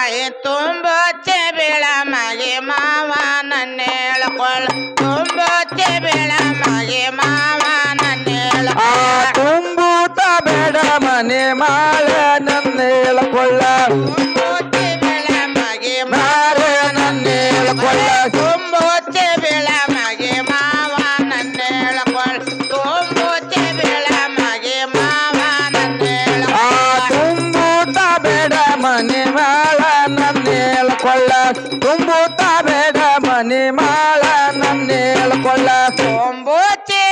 ಬಾಯಿ ತುಂಬುತ್ತೆ ಬೀಳ ಮಗೆ ಮಾವ ನನ್ನ ಹೇಳ್ಕೊಳ್ಳ ತುಂಬುತ್ತೆ ಬೀಳ ಮಗೆ ಮಾವ ನನ್ನ ಹೇಳ್ಕೊಳ್ಳ ತುಂಬೂತ ಬೇಡ ಮನೆ ಮಾಳ ನನ್ನ ಹೇಳ್ಕೊಳ್ಳ ತುಂಬುತ್ತೆ ಬೀಳ ಮಗೆ ಮಾರ ನನ್ನ ಹೇಳ್ಕೊಳ್ಳ ತುಂಬುತ್ತೆ ಬೀಳ ಮಗೆ ಮಾವ ನನ್ನ ಹೇಳ್ಕೊಳ್ಳ ತುಂಬುತ್ತೆ ಬೀಳ ಮಗೆ ಮಾವ ನನ್ನ ಹೇಳ್ಕೊಳ್ಳ ತುಂಬೂತ ಬೇಡ ಮನೆ ಮಾಳ ನನ್ನ ಹೇಳ್ಕೊಳ್ಳ ತುಂಬೂತ ಬೇಡ ಮನೆ ಮಾಳ ನನ್ನ ಹೇಳ್ಕೊಳ್ಳ ತುಂಬುತ್ತೆ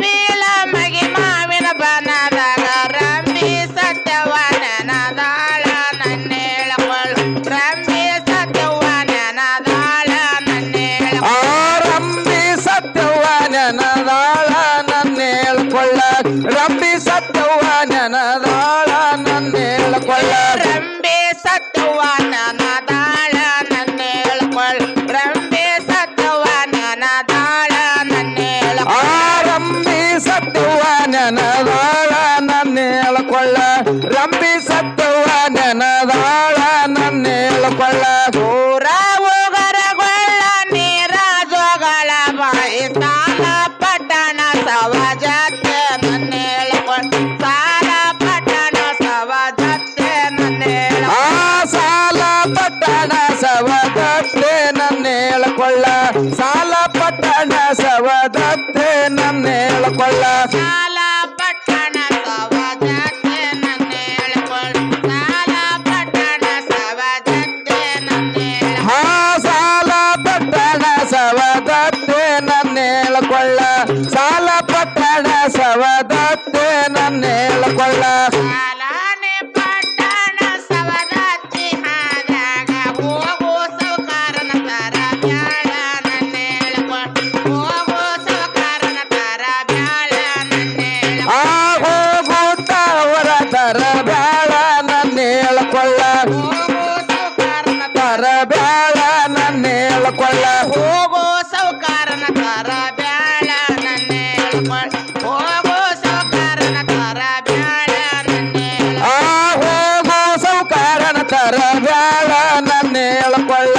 ಬೀಳ ಮಗೆ ಮಾವಿನ ಬನದಾಗ ರಂಬಿ ಸತ್ಯವ ನೆನದಾಳ ನನ್ನ ಹೇಳ್ಕೊಳ್ಳ ರಂಬಿ ಸತ್ಯವ ನೆನದಾಳ ನನ್ನ ಹೇಳ್ಕೊಳ್ಳ ರಂಬಿ ಸತ್ಯವ್ವ ನೆನದಾಳ ನನ್ನ ಹೇಳ್ಕೊಳ್ಳ ರಂಬಿ ಸತ್ಯವ್ವ ನೆನದಾಳ ನನ್ನ ಹೇಳ್ಕೊಳ್ಳ ರಂಬೆ ಸತ್ಯವ ನೆನದಾಳ ನನ್ನ ಹೇಳ್ಕೊಳ್ಳ ರಂಬೆ ಸತ್ಯವ ನೆನದಾಳ ನನ್ನ ಹೇಳ್ಕೊಳ್ಳ ರಂಬಿ ಸತ್ಯವ್ವ ನೆನದಾಳ ನನ್ನ ಹೇಳ್ಕೊಳ್ಳ ರಂಬಿ ಸತ್ಯವ್ವ ನೆನದಾಳ ನನ್ನ ಹೇಳ್ಕೊಳ್ಳ ಊರ ಹೋಗರಗೊಳ್ಳ ನೀರ ಜೋಗಳ ಬಾಯಿ ಸಾಲ ಪಟ್ಟಣ ಸವಜತ್ತೆ ನನ್ನ ಹೇಳ್ಕೊಳ್ಳ ಸಾಲ ಪಟ್ಟಣ ಸವಜತ್ತೆ ನನ್ನ ಹೇಳ್ಕೊಳ್ಳ ಸಾಲ ಪಟ್ಟಣ ಸವದತ್ತೆ ನನ್ನ ಹೇಳ್ಕೊಳ್ಳ ಸಾಲ ಪಟ್ಟಣ ಸವದತ್ತೆ ನನ್ನ ಹೇಳ್ಕೊಳ್ಳ ಸಾಲ ಪಟ್ಟಣ ಸವಜತ್ತೆ ನನ್ನ ಹೇಳ್ಕೊಳ್ಳ ಸಾಲ ಪಟ್ಟಣ ಸವಜತ್ತೆ ನನ್ನ ಹೇಳ್ಕೊಳ್ಳ ಸಾಲ ಪಟ್ಟಣ ಸವದತ್ತೆ ನನ್ನ ಹೇಳ್ಕೊಳ್ಳ ಸಾಲ ಪಟ್ಟಣ ಸವದತ್ತೆ ನನ್ನ ಹೇಳ್ಕೊಳ್ಳ ಸಾಲಾನೆ ಪಟ್ಟಣ ಸವದತ್ತಿ ಹಾದಾಗ ಹೋಗು ಸೌಕಾರನ ತರ ಬ್ಯಾಳ ನನ್ನ ಹೇಳ್ಕೊಳ್ಳ ಹೋಗು ಸೌಕಾರನ ತರ ಬ್ಯಾಳ ನನ್ನ ಹೇಳ್ಕೊಳ್ಳ ಹೋಗುತ್ತ ಅವರ ತರ ಬ್ಯಾಳ ನನ್ನ ಹೇಳ್ಕೊಳ್ಳ ಹೋಗು ಸೌಕಾರನ ತರ ಬ್ಯಾಳ ನನ್ನ ಹೇಳ್ಕೊಳ್ಳ ಹೋಗು ಸೌಕಾರನ ತರ ಬ್ಯಾಳ ನನ್ನ ಹೇಳ್ಕೊಳ್ಳ ಹೋಗು ಸೌಕಾರನ ತರ ಬ್ಯಾಳ ನನ್ನ ಹೇಳ್ಕೊಳ್ಳ ಹೋಗು ಸೌಕಾರನ ತರ ಬ್ಯಾಳ ನನ್ನ ಹೇಳ್ಕೊಳ್ಳ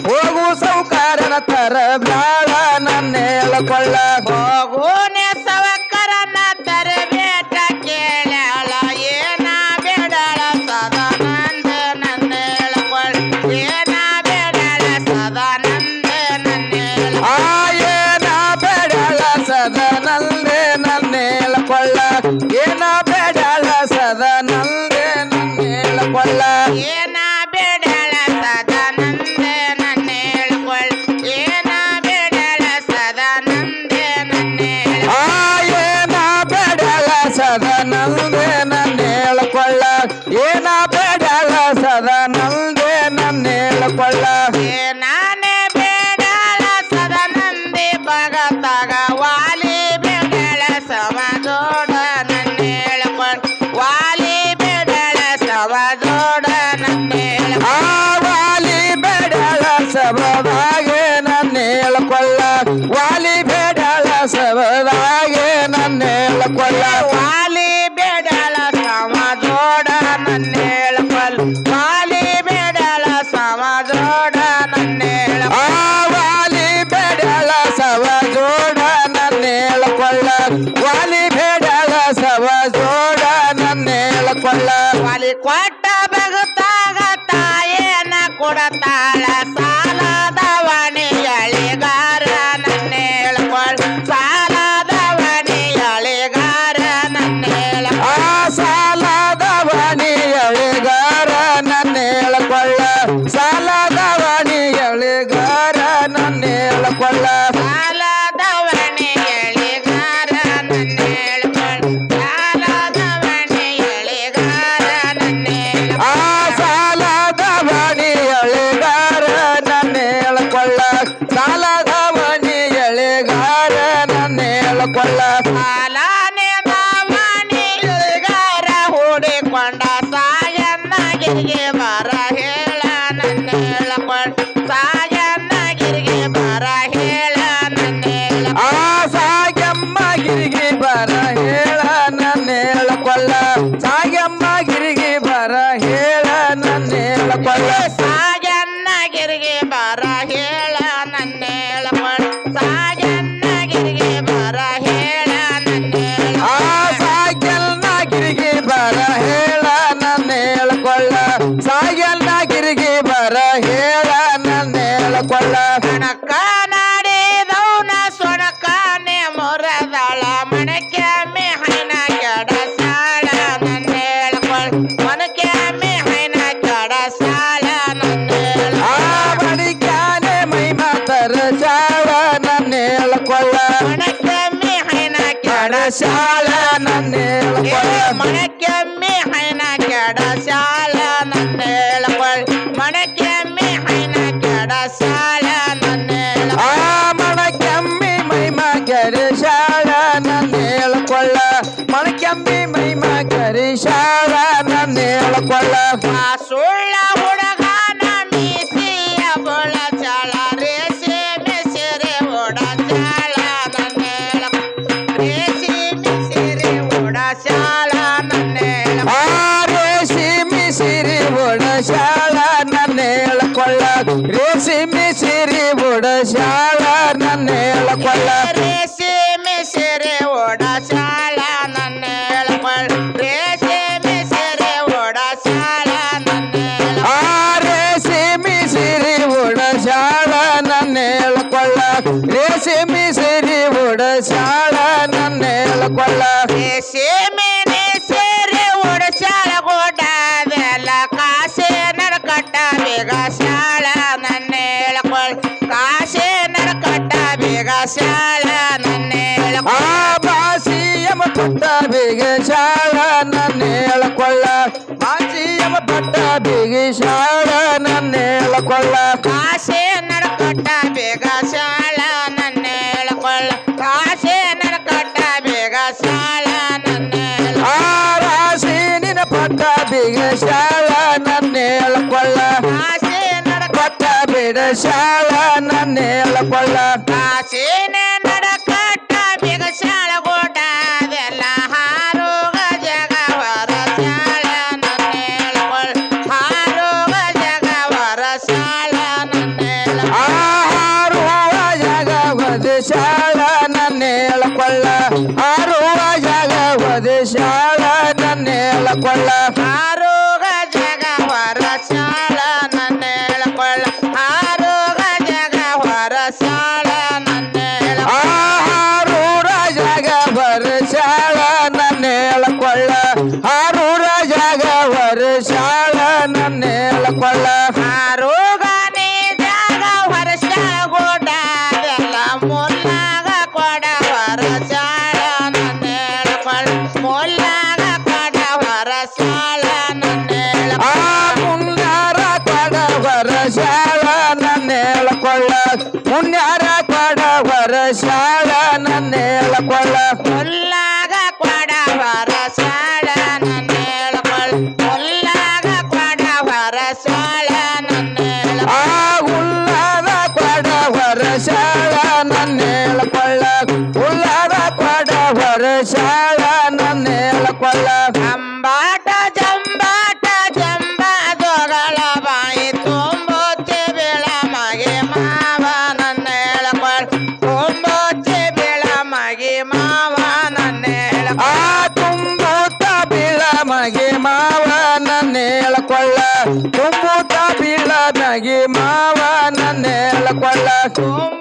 ಹೋಗು ಸೌಕಾರನ ತರ ಬ್ಯಾಳ ನನ್ನ ಹೇಳ್ಕೊಳ್ಳ ಹೋಗೋನೆ ಸವಕರನ ತರಬೇಟ ಕೇಳಳ ಏನ ಬೇಡಳ ಸದಾನಂದ ನನ್ನ ಹೇಳ್ಕೊಳ್ಳ ಏನ ಬೇಡಳ ಸದಾನಂದ ನನ್ನ ಹೇಳ್ಕೊಳ್ಳ ಏನ ಬೇಡಳ ಸದನಲ್ಲೆ ನನ್ನ ಹೇಳ್ಕೊಳ್ಳ ಏನ ಬೇಡಳ ಸದನಲ್ಲೆ ನನ್ನ ಹೇಳ್ಕೊಳ್ಳ ಏನ ಬೇಡಳ ಸದಾನಂದ ನನ್ನ ಹೇಳ್ಕೊಳ್ಳ ಏನ ಬೇಡಳ ಸದಾನಂದ ನನ್ನ ಹೇಳ್ಕೊಳ್ಳ ಏನ ಬೇಡಳ ಸದನಲ್ಲೆ ನನ್ನ ಹೇಳ್ಕೊಳ್ಳ ಏನ ಬೇಡಳ ಸದನಲ್ಲೆ ನನ್ನ ಹೇಳ್ಕೊಳ್ಳ ನಾನೇ ಬೇಡಳ ಸದಾನಂದಿ ಭಗತಾಗ ವಾಲಿ ಬೇಡಳ ಸಮಜೋಡ ನನ್ನ ಹೇಳ್ಕೊಳ್ಳ ವಾಲಿ ಬೇಡಳ ಸಮಜೋಡ ನನ್ನ ಹೇಳ್ಕೊಳ್ಳ ವಾಲಿ ಬೇಡಳ ಸಬದಾಗೆ ನನ್ನ ಹೇಳ್ಕೊಳ್ಳ ವಾಲಿ ಬೇಡಳ ಸಬದಾಗೆ ನನ್ನ ಹೇಳ್ಕೊಳ್ಳ ವಾಲಿ ಬೇಡಳ ಸಮಜೋಡ ನನ್ನ ಹೇಳ್ಕೊಳ್ಳ ವಾಲಿ ಬೇಡಳ ಸಮಜೋಡ ನನ್ನ ಹೇಳ್ಕೊಳ್ಳ ವಾಲಿ ಬೇಡಳ ಸವ ಜೋಡ ನನ್ನ ಹೇಳ್ಕೊಳ್ಳ ವಾಲಿ ಬೇಡಳ ಸವ ಜೋಡ ನನ್ನ ಹೇಳ್ಕೊಳ್ಳ ವಾಲಿ ಕೊಟ್ಟ ಬಗತಾಗ ತಾಯೇನ ಕೊಡತಾಳ ಸಾಲದವಣಿ ಎಳಿಗಾರ ನನ್ನ ಹೇಳ್ಕೊಳ್ಳ ಸಾಲದವಣಿ ಎಳಿಗಾರ ನನ್ನ ಹೇಳ್ಕೊಳ್ಳ ಸಾಲದವಣಿ ಎಳೆಗಾರ ನನ್ನ ಹೇಳ್ಕೊಳ್ಳ ಸಾಲದವಣಿ ಎಳೆಗಾರ ನನ್ನ ಹೇಳ್ಕೊಳ್ಳ ಸಾಲದವಣಿ ಎಳಿಗಾರ ನನ್ನ ಹೇಳ್ಕೊಳ್ಳ ಸಾಲದವಣಿ ಎಳಿಗಾರ ನನ್ನ ಹೇಳ್ಕೊಳ್ಳ ಸಾಲದವಣಿ ಎಳೆಗಾರ ನನ್ನ ಹೇಳ್ಕೊಳ್ಳ ಸಾಲದವಣಿ ಎಳೆಗಾರ ನನ್ನ ಹೇಳ್ಕೊಳ್ಳ ಸಾಲಾನೆ ದಾವಣಿ ಎಳಿಗಾರ ಹೂಡಿಕೊಂಡ ಸಾಯನ್ನಗಿರಿಗೆ ಬರ ಹೇಳ ನನ್ನ ಹೇಳ್ಕೊಳ್ಳ ಸಾಯನ್ನಗಿರಿಗೆ ಬರ ಹೇಳ ನನ್ನ ಹೇಳ್ಕೊಳ್ಳ ಸಾಗಮ್ಮ ಗಿರಿಗೆ ಬರ ಹೇಳ ನನ್ನ ಹೇಳ್ಕೊಳ್ಳ ಸಾಗಮ್ಮ ಗಿರಿಗೆ ಬರ ಹೇಳ ನನ್ನ ಹೇಳ್ಕೊಳ್ಳ ಸಾಯನ್ನ ಗಿರಿಗೆ ಬರ ಹೇಳ ನನ್ನ ಹೇಳ್ಕೊಳ್ಳ ಕಣಕ ನಾಡಿದವನ ಸೊಣಕಾನೆ ಮೊರದಾಳ ಮಣಕ್ಯಾಮಿ ಹೈನ ಕೆಡ ಸಾಳ ನನ್ನ ಹೇಳ್ಕೊಳ್ ಮಣಕ್ಯಾಮಿ ಹೈನ ಕೆಡ ಸಾಳ ನನ್ನ ಆ ಮಡಿಕ್ಯಾನೆ ಮೈ ಮಾತರ ಶಾಳ ನನ್ನ ಹೇಳ್ಕೊಳ್ಳ ಮಣಕ್ಯಾಮಿ ಹೈನ ಕೆಡ ಶಾಳ ನನ್ನ ಹೇಳ್ಕೊಳ್ಳ ಮಣಕ್ಯಾಮಿ ಹೈನ ಕೆಡ ಸಾಳ ನನ್ನ ಹೇಳ್ಕೊಳ್ ಮಣಕ್ಯಾಮಿ ಹೈನ ಕೆಡ ಸಾಳ ನನ್ನ ಆ ಮಣಕೆಮ್ಮಿ ಮೈಮ ಕೆರೆ ಶಾಳ ನನ್ನ ಹೇಳ್ಕೊಳ್ಳ ಮಣಕೆಮ್ಮಿ ಮೈಮ ಕೆರೆ ಶಾಳ ನನ್ನ ಹೇಳ್ಕೊಳ್ಳ ಸುಳ್ಳ ಹುಡುಗನ ಮೀಸಿಯ ಬೊಳ ಚಾಳ ರೇಸಿ ಮಿಸಿರೆ ಓಡ ಚಾಳ ನನ್ನ ರೇಸಿ ಮಿಸಿರೆ ಓಡ ಚಾಳ ನನ್ನ ಆ ರೇಸಿಮಿ ಸಿರಿ ಬುಡ ಶಾಳ ನನ್ನ ಹೇಳ್ಕೊಳ್ಳ ರೇಸಿಮಿ ಸಿರಿ ಬುಡ ಶಾಳ ನನ್ನ ಹೇಳ್ಕೊಳ್ಳ ರೇಸಿ ಮಿಸಿರೆ ಓಡ ಚಾಳ ನನ್ನ ಹೇಳ್ಕೊಳ್ ರೇಸಿ ಮಿಸಿರೆ ಓಡ ಚಾಳ ನನ್ನ ಆ ರೇಸಿಮಿ ಸಿರಿ ಬುಡ ಶಾಳ ನನ್ನ ಹೇಳ್ಕೊಳ್ಳ ರೇಸಿಮಿ ಸಿರಿ ಬುಡ ಶಾಳ ನನ್ನ ಹೇಳ್ಕೊಳ್ಳ ರೇಸಿ ಮೇನೆ ಸೇರೆ ಓಡ ಚಾಳ ಗೋಡಾದೆಲ್ಲ ಕಾಸೆ ನಡಕಟ್ಟ ಬೇಗ ಶಾಳ ನನ್ನ ಹೇಳ್ಕೊಳ್ ಕಾಸೆ ನಡಕಟ್ಟ ಬೇಗ ಶಾಳ ನನ್ನ ಆ ಬಾಸಿಯಮ ಪಟ್ಟ ಬೇಗ ಶಾಳ ನನ್ನ ಹೇಳ್ಕೊಳ್ಳ ಬಾಸಿಯಮ ಪಟ್ಟ ಬೇಗ ಶಾಳ ನನ್ನ ಹೇಳ್ಕೊಳ್ಳ ಕಾಸೆ ನಡಕಟ್ಟ ಬೇಗ ಶಾಳ ನನ್ನ ಹೇಳ್ಕೊಳ್ ಕಾಸೆ ನಡಕಟ್ಟ ಬೇಗ ಶಾಳ ನನ್ನ ಆ ರಾಶಿ ನಿನ ಪಟ್ಟ ಬೇಗ ಶಾಳ ನನ್ನ ಹೇಳ್ಕೊಳ್ಳ ಕಾಸೆ ನಡಕ ಪಟ್ಟ ಬೇಡ ಶಾಳ ನನ್ನ ಹೇಳ್ಕೊಳ್ಳ ಕಾಸೇನೆ ನಡಕಟ್ಟ ಬೇಗ ಶಾಳ ಗೋಡಾದೆಲ್ಲ ಹಾರೋಗ ಜಗವರ ಶಾಳ ನನ್ನ ಹೇಳ್ಕೊಳ್ ಹಾರೋಗ ಜಗವರ ಶಾಳ ನನ್ನ ಆರುವ ಜಾಗವದ ಶಾಳ ನನ್ನ ಹೇಳ್ಕೊಳ್ಳ ಆರುವ ಜಾಗವದ ಶಾಳ ನನ್ನ ಹೇಳ್ಕೊಳ್ಳ ಹಾರೋಗ ಜಗವರ ಶಾಳ ನನ್ನ ಹೇಳ್ಕೊಳ್ ಹಾರೋಗ ಜಗವರ ಶಾಳ ನನ್ನ ಆರೂರ ಜಾಗವರ ಶಾಳ ನನ್ನ ಹೇಳ್ಕೊಳ್ಳ ಆರೂರ ಜಾಗವರ ಶಾಳ ನನ್ನ ಹೇಳ್ಕೊಳ್ಳ ಹಾರೋಗನೇ ಜಾಗ ವರ್ಷ ಗೋಡಾದೆಲ್ಲ ಮೊಲ್ಲಾಗ ಕೊಡವರ ಶಾಳ ನನ್ನ ಹೇಳ್ಕೊಳ್ ಮೊಲ್ಲಾಗ ಕೊಡವರ ಶಾಳ ನನ್ನ ಆ ಮುನ್ನಾರ ಕೊಡವರ ಶಾಳ ನನ್ನ ಹೇಳ್ಕೊಳ್ಳ ಮುನ್ಯಾರ ಕೊಡವರ ಶಾಳ ನನ್ನ ಹೇಳ್ಕೊಳ್ಳ ಮೊಲ್ಲಾಗ ಕೊಡವರ ಶಾಳ ನನ್ನ ಹೇಳ್ಕೊಳ್ ಮೊಲ್ಲಾಗ ಕೊಡವರ ಶಾಳ ನನ್ನ ಆ ಉಳ್ಳಾದ ಕೊಡವರ ಶಾಳ ನನ್ನ ಹೇಳ್ಕೊಳ್ಳ ಉಳ್ಳಾದ ಕೊಡವರ ಶಾಳ ನನ್ನ ಹೇಳ್ಕೊಳ್ಳ ಅಂಬಾಟ ಜಂಬಾಟ ಜಂಬಾದೊಗಳ ಬಾಯಿ ತುಂಬೊಚ್ಚೆ ಬೆಳ ಮಗೆ ಮಾವ ನನ್ನ ಹೇಳ್ಕೊಳ್ ತುಂಬೊಚ್ಚೆ ಬೆಳ ಮಗೆ ಮಾವ ನನ್ನ ಆ ತುಂಬೂತ ಬೀಳ ಮಗೆ ಮಾವ ನನ್ನ ಹೇಳ್ಕೊಳ್ಳ ತುಂಬೂತ ಬೀಳ ಮಗೆ ಮಾವ ನನ್ನ ಹೇಳ್ಕೊಳ್ಳ ತುಂಬ